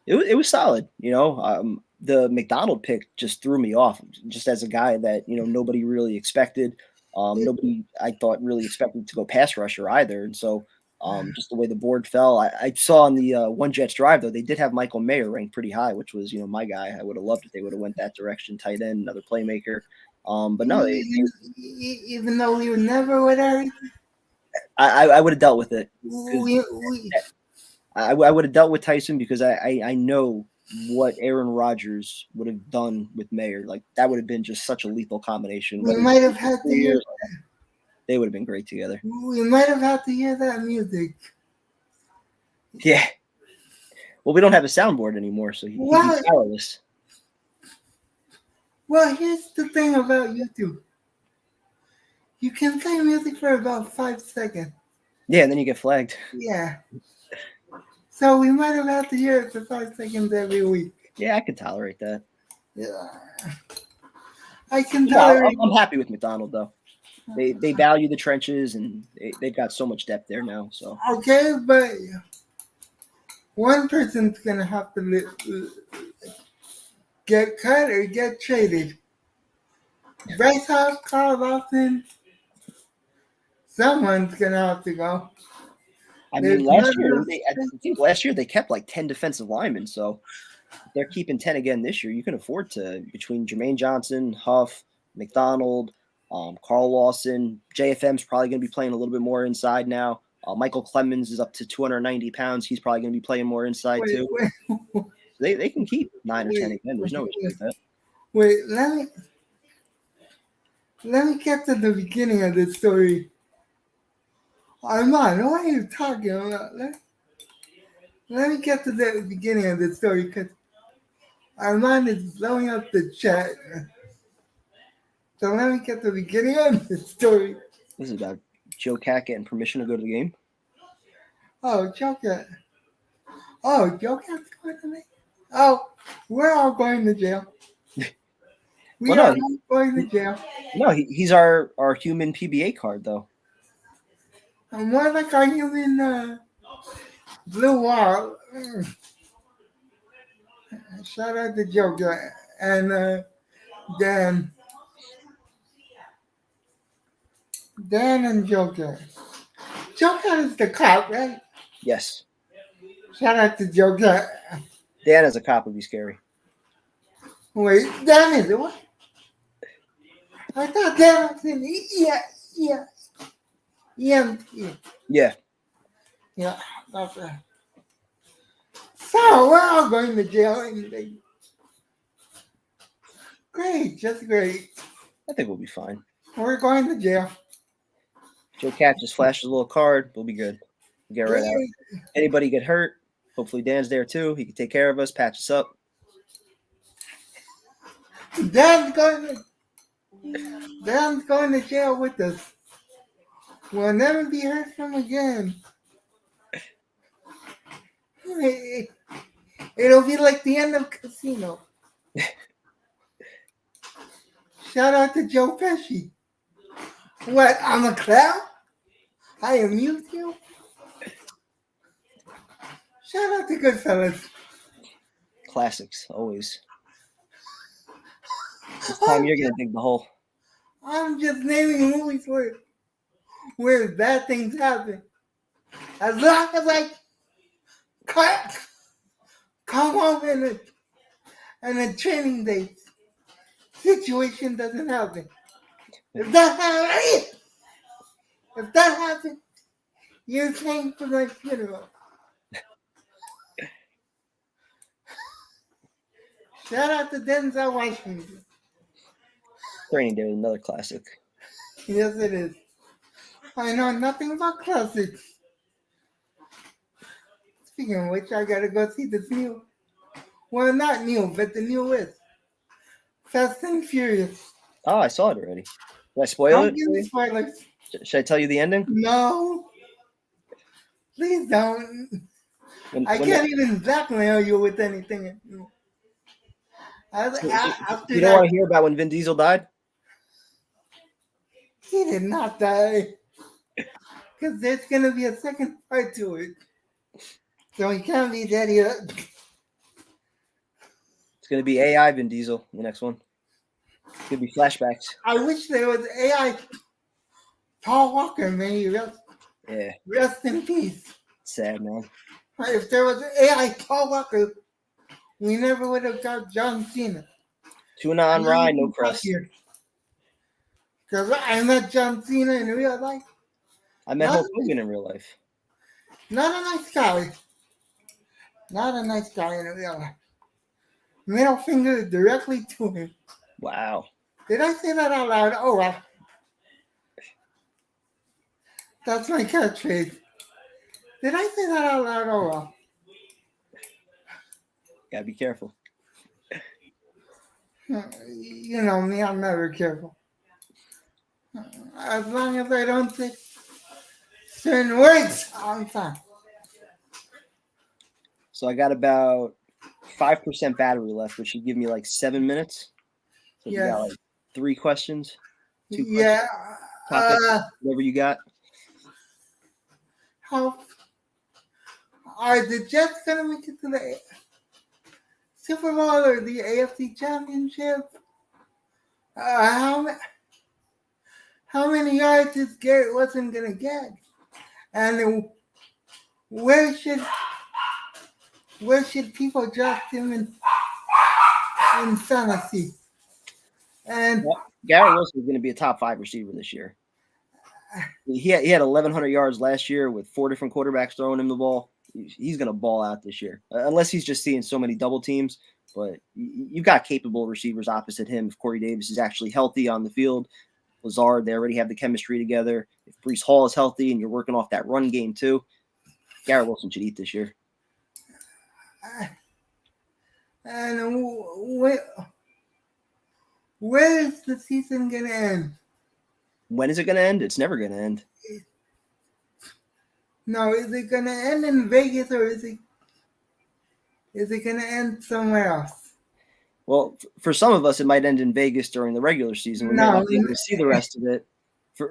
It was solid. The McDonald pick just threw me off, just as a guy that nobody really expected. Nobody I thought really expected to go pass rusher either, and so just the way the board fell. I saw on the One Jets drive though they did have Michael Mayer ranked pretty high, which was my guy. I would have loved if they would have went that direction, tight end, another playmaker. But no, Even though we were never with Eric, I would have dealt with it. we I would have dealt with Tyson because I know what Aaron Rodgers would have done with Mayer. Like that would have been just such a lethal combination. we might have had to hear. They would have been great together. We might have had to hear that music. Yeah. Well, we don't have a soundboard anymore, so he's powerless. Well, here's the thing about YouTube. You can play music for about 5 seconds. Yeah, and then you get flagged. Yeah. So we might have had to hear it for 5 seconds every week. Yeah, I could tolerate that. Yeah. I can No, tolerate. I'm happy with McDonald though. They value the trenches and they've got so much depth there now. So Okay, but one person's gonna have to get cut or get traded. Bryce House, Carl Lawson, someone's gonna have to go. I There's mean, last another- year I think last year they kept like 10 defensive linemen. So if they're keeping 10 again this year. You can afford to between Jermaine Johnson, Huff, McDonald, Carl Lawson. JFM's probably going to be playing a little bit more inside now. Michael Clemens is up to 290 pounds. He's probably going to be playing more inside too. They can keep 9 or 10 again. There's no issue with that. Wait, let me get to the beginning of this story. Armand, what are you talking about? Let me get to the beginning of the story because Armand is blowing up the chat. So let me get to the beginning of the story. This is about Joe Cat getting permission to go to the game. Oh, Joe Cat. Oh, Joe Cat's going to me? Oh, we're all going to jail. We Well, no, are all going to jail. No, he's our human PBA card though. I'm more like our human Blue Wall. Shout out to Joker and Dan. Dan and Joker. Joker is the cop, right? Yes. Shout out to Joker. Dan as a cop would be scary. Wait, Dan is what? I thought Dan was in EMT. Yeah. Yeah, that's right. So we're all going to jail anyway. Great, just great. I think we'll be fine. We're going to jail. Joe Cat just flashes a little card. We'll be good. We'll get right out. Anybody get hurt? Hopefully Dan's there too. He can take care of us, patch us up. Dan's going to jail with us. We'll never be heard from again. It'll be like the end of Casino. Shout out to Joe Pesci. What, I'm a clown? I amuse you? Shout out to Goodfellas. Classics, always. This time you're going to dig the hole. I'm just naming movies where bad things happen. As long as I come home and a training day situation doesn't happen. If that happens, you're paying for my funeral. Shout out to Denzel Washington. Training Day was another classic. Yes, it is. I know nothing about classics. Speaking of which, I gotta go see this new. Well, not new, but the newest. Fast and Furious. Oh, I saw it already. Did I spoil Don't it? give me spoilers. Should I tell you the ending? No. Please don't. I can't even blackmail you with anything. You don't want to hear about when Vin Diesel died? He did not die. Because there's going to be a second part to it. So he can't be dead yet. It's going to be AI Vin Diesel, the next one. It's going to be flashbacks. I wish there was AI Paul Walker, may rest in peace. Sad, man. If there was AI Paul Walker, we never would have got John Cena. Tuna on rye, no crust. Because I met John Cena in real life. I met Hulk Hogan in real life. Not a nice guy. Not a nice guy in real life. Middle finger directly to him. Wow. Did I say that out loud? Oh, well. That's my catchphrase. Did I say that out loud? Oh, well. Gotta be careful. You know me, I'm never careful. As long as I don't say certain words, I'm fine. So I got about 5% battery left, which should give me like 7 minutes. So you got like 3 questions. 2 questions. Yeah. Whatever you got. How are the Jets gonna make it to the Super Bowl or the AFC Championship? How many yards is Garrett Wilson gonna get? And where should people draft him in fantasy? And Garrett Wilson is going to be a top 5 receiver this year. He had 1,100 yards last year with 4 different quarterbacks throwing him the ball. He's going to ball out this year, unless he's just seeing so many double teams. But you've got capable receivers opposite him. If Corey Davis is actually healthy on the field, Lazard, they already have the chemistry together. If Breece Hall is healthy and you're working off that run game too, Garrett Wilson should eat this year. And where is the season going to end? When is it going to end? It's never going to end. No, is it going to end in Vegas or is it going to end somewhere else? Well, for some of us, it might end in Vegas during the regular season. We might not be able to see the rest of it.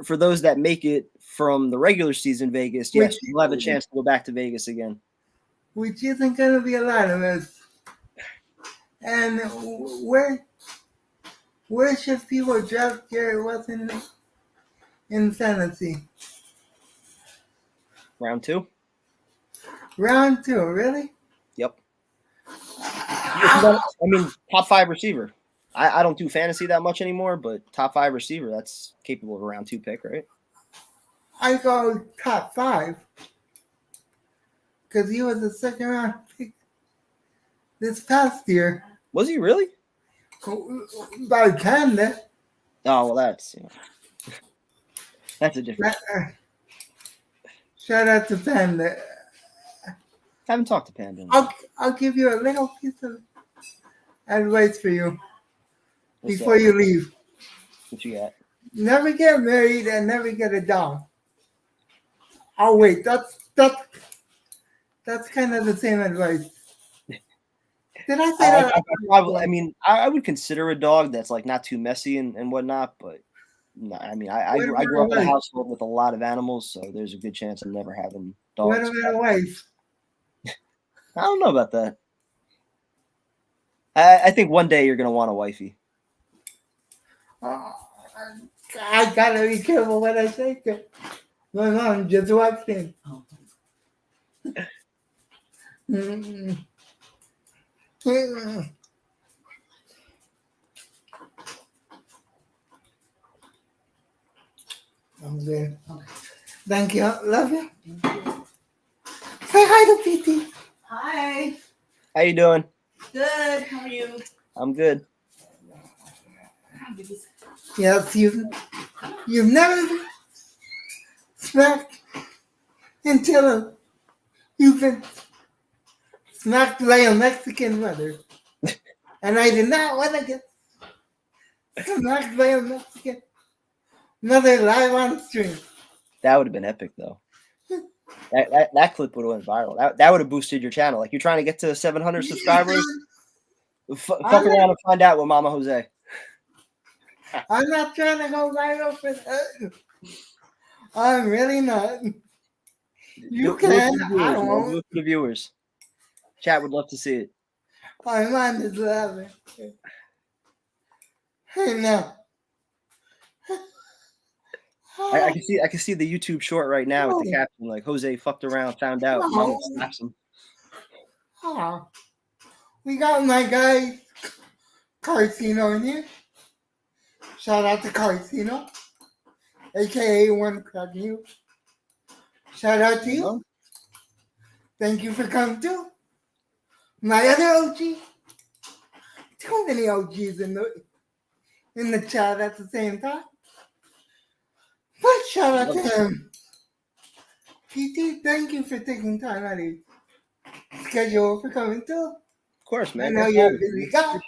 For those that make it from the regular season Vegas, yes, you'll have a chance to go back to Vegas again. which isn't going to be a lot of us. And where should people drop Garrett Wilson in fantasy? Round 2. Round 2, really? Yep. I mean, top 5 receiver. I don't do fantasy that much anymore, but top 5 receiver, that's capable of a round 2 pick, right? I go top 5 because he was a second round pick this past year. Was he really? By Canada. Oh, well, that's a different. Shout out to Panda. I haven't talked to Panda. I'll give you a little piece of advice for you before that? you leave. What you got? Never get married and never get a dog. Oh wait, that's kind of the same advice. Did I say that? I would consider a dog that's like not too messy and whatnot, but no, I mean, I grew up in a household with a lot of animals, so there's a good chance I'm never having dogs. What about a wife? I don't know about that. I think one day you're gonna want a wifey. I gotta be careful what I say. My mom just walked in. I'm good. Thank you. Love you. Say hi to PT. Hi. How you doing? Good. How are you? I'm good. Yes, you've never been smacked until you've been smacked by a Mexican mother. And I did not want to get smacked by a Mexican mother live on stream. That would have been epic, though. That clip would have went viral. That would have boosted your channel. Like, you're trying to get to 700 subscribers. Fuck around and find out with Mama Jose. I'm not trying to go viral for that. I'm really not. You can. I won't. Do it for the viewers. Chat would love to see it. I'm on this level. Hey, now. I can see the YouTube short right now with the caption like Jose fucked around, found out, Mama slaps him. Oh, we got my guy Carcino in here. Shout out to Carcino, aka One Crack News. Shout out to you. Thank you for coming too. My other OG. Too many OGs in the chat at the same time. But shout out to him. PT, thank you for taking time out of your schedule for coming too. Of course, man. I know you're a busy guy.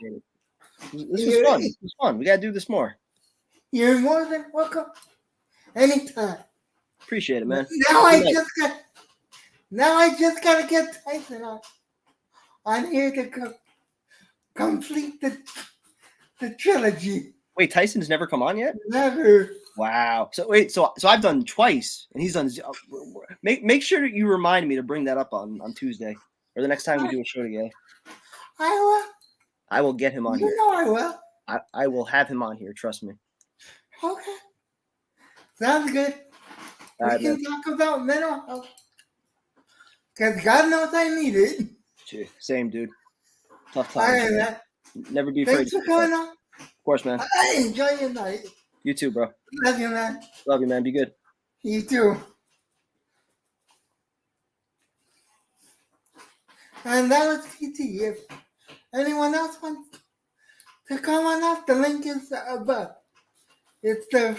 This was fun. This was fun. We gotta do this more. You're more than welcome. Anytime. Appreciate it, man. Now I just gotta get Tyson on here to complete the trilogy. Wait, Tyson's never come on yet? Never. Wow. So wait, so I've done twice, and he's done. Make sure that you remind me to bring that up on Tuesday or the next time we do a show together. I will. I will get him on here. You know I will. I will have him on here. Trust me. Okay. Sounds good. All right, we can talk about mental health. Because God knows I need it. Gee, same, dude. Tough All times. right, man. Never be afraid. Thanks for coming on. Of course, man. Enjoy your night. You too, bro. Love you, man. Love you, man. Be good. You too. And that was PT. If anyone else wants to come on up, the link is above. It's the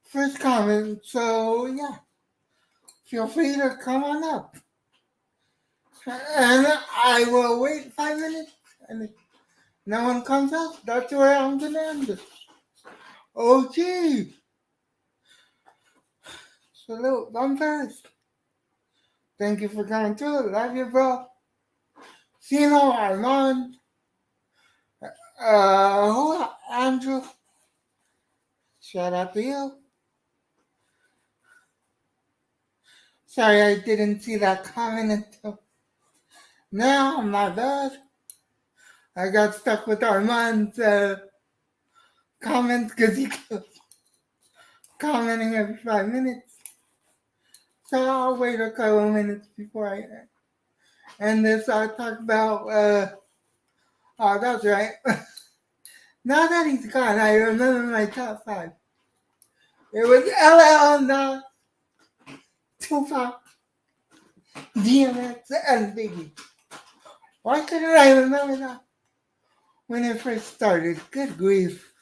first comment. So yeah, feel free to come on up. And I will wait 5 minutes. And if no one comes up, that's where I'm gonna end it. Oh gee. Salute, bumpers. Thank you for coming through. Love you, bro. Sino, Armand. Andrew. Shout out to you. Sorry, I didn't see that comment until now. My bad. I got stuck with Armand's comments because he kept commenting every 5 minutes. So I'll wait a couple minutes before I end this. I'll talk about, oh, that's right. Now that he's gone, I remember my top 5. It was LL Nas, Tupac, DMX, and Biggie. Why couldn't I remember that when it first started? Good grief.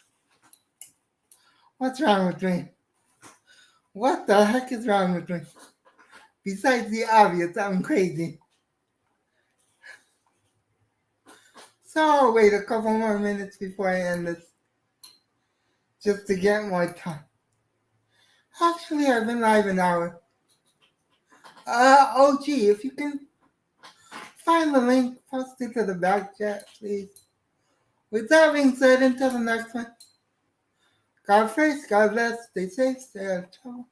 What's wrong with me? What the heck is wrong with me? Besides the obvious, I'm crazy. So I'll wait a couple more minutes before I end this, just to get more time. Actually, I've been live an hour. OG, if you can find the link, post it to the back chat, please. With that being said, until the next one, God first, God bless, stay safe, stay out of trouble.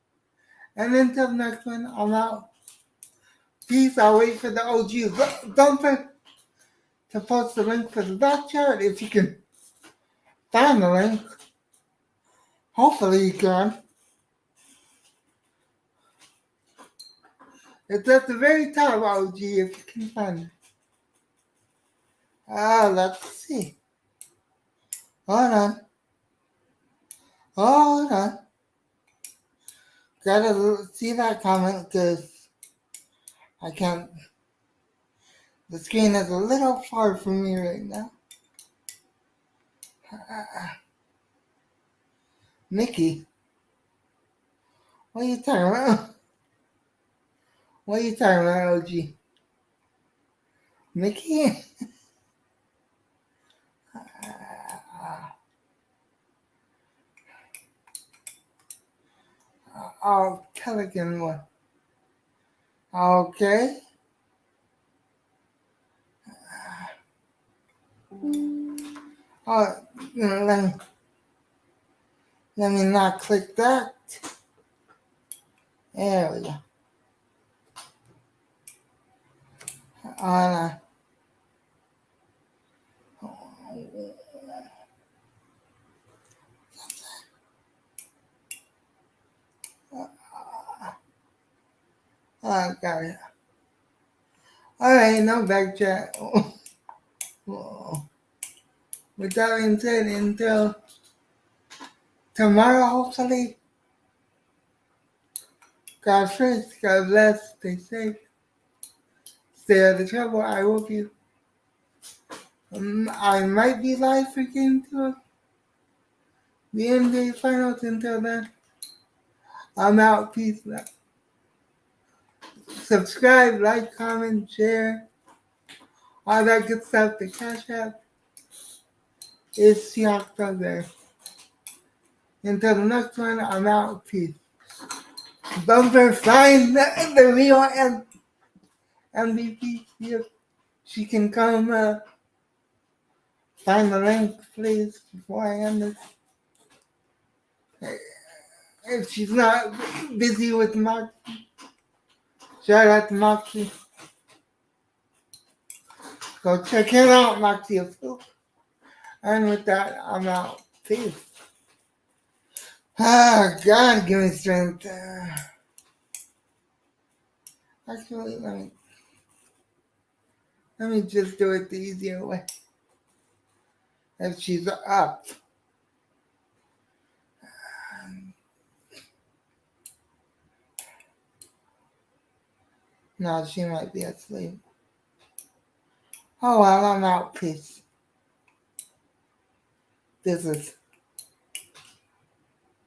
And until the next one, I'm out. Peace, I'll wait for the OG. Don't forget to post the link for the back chat if you can find the link. Hopefully you can. It's at the very top, OG, if you can find it. Let's see. Hold on. Gotta see that comment because I can't. The screen is a little far from me right now. Mickey, what are you talking about? What are you talking about, OG? Mickey? Oh, Pelican one. Okay. Oh, let me not click that. There we go. Got it. Alright, no back chat. With that being said, until tomorrow, hopefully, God first, God bless, stay safe, stay out of trouble. I hope you. I might be live for Game 2 of the NBA Finals. Until then, I'm out. Peace. Subscribe, like, comment, share, all that good stuff. The Cash App is Seahawks there. Until the next one, I'm out. Peace. Bumper, find the real MVP. If she can come find the link, please, before I end this. If she's not busy with Moxie, shout out to Moxie. Go check him out, Moxie. And with that, I'm out. Peace. God, give me strength. Actually, let me just do it the easier way. If she's up. No, she might be asleep. Oh well, I'm out. Peace. This is